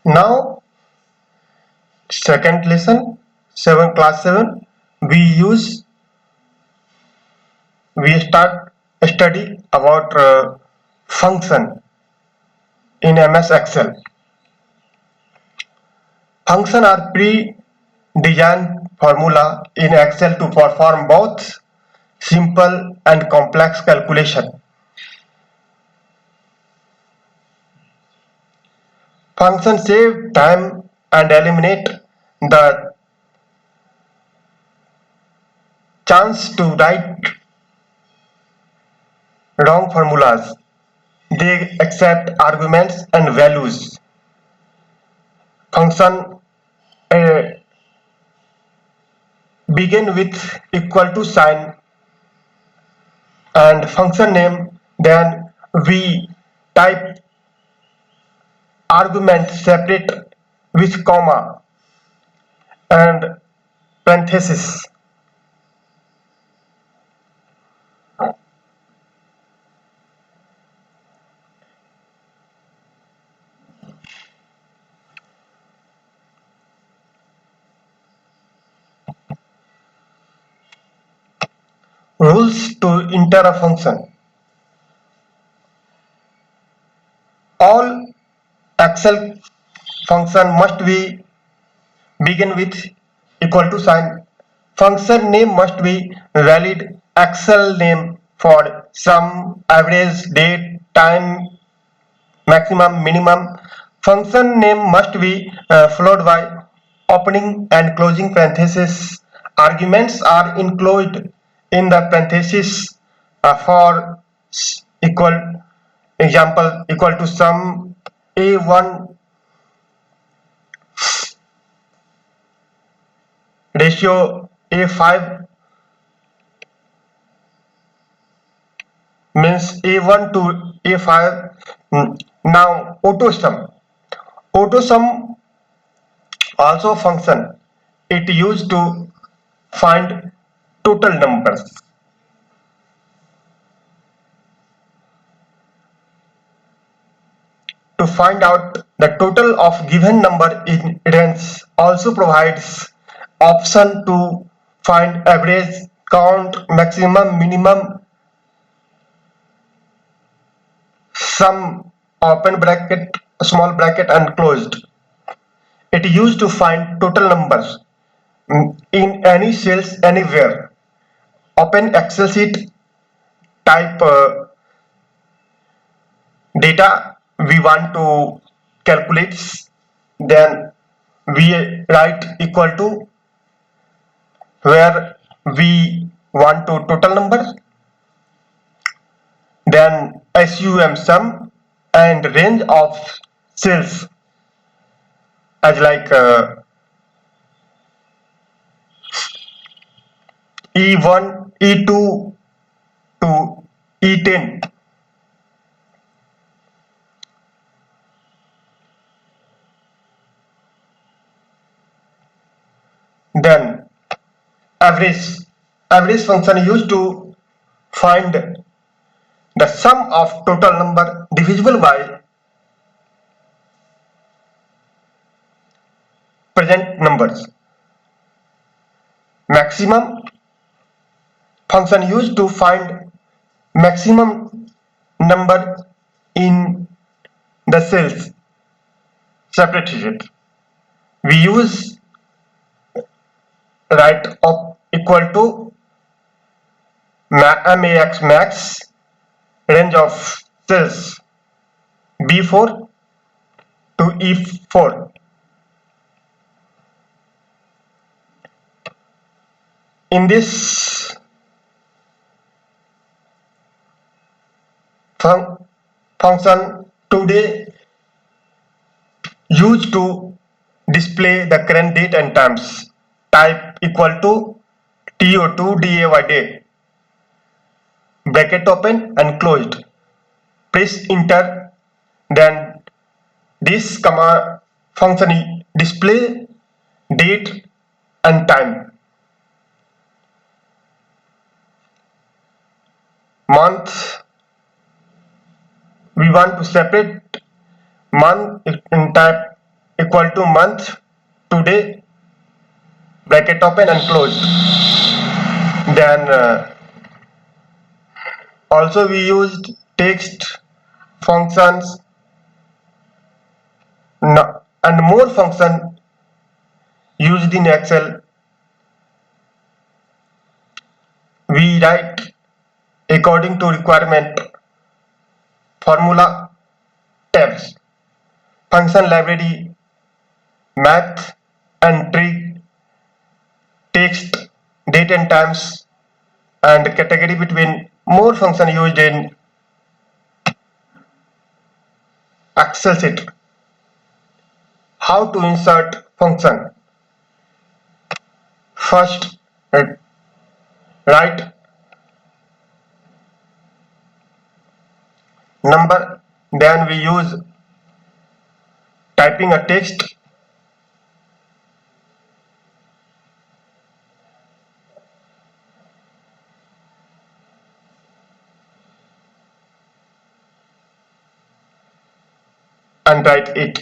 Now, second lesson, class 7, we use we start study about function in MS Excel. Function are pre-designed formula in Excel to perform both simple and complex calculation. Function save time and eliminate the chance to write wrong formulas. They accept arguments and values. Function uh, begin with equal to sign and function name, then we type argument separate with comma and parenthesis. Rules to enter a function. All Excel function must be begin with equal to sign. Function name must be valid Excel name for sum, average, date, time, maximum, minimum. Function name must be followed by opening and closing parentheses. Arguments are included in the parentheses for equal example equal to sum a1 ratio a5 means a1 to a5. Now auto sum also function, it used to find total numbers. To find out the total of given number in range, also provides option to find average, count, maximum, minimum, sum, open bracket, small bracket and closed. It used to find total numbers in any cells anywhere. Open Excel sheet, type data we want to calculate, then we write equal to where we want to total number, then sum and range of cells as like E1, E2 to E10. Then average. Average function used to find the sum of total number divisible by present numbers. Maximum function used to find maximum number in the cells separated. We use write of equal to max max range of cells B4 to E4. In this function today used to display the current date and times, type equal to TO2 DAY day, bracket open and closed, press enter, then this command function display date and time. Month, we want to separate month in type equal to month, today, bracket open and closed. Then also we used text functions and more function used in Excel. We write according to requirement formula tabs, function library, math and trig, text, date and times, and category between more function used in Excel sheet. How to insert function? First, write number, then we use typing a text, and write it.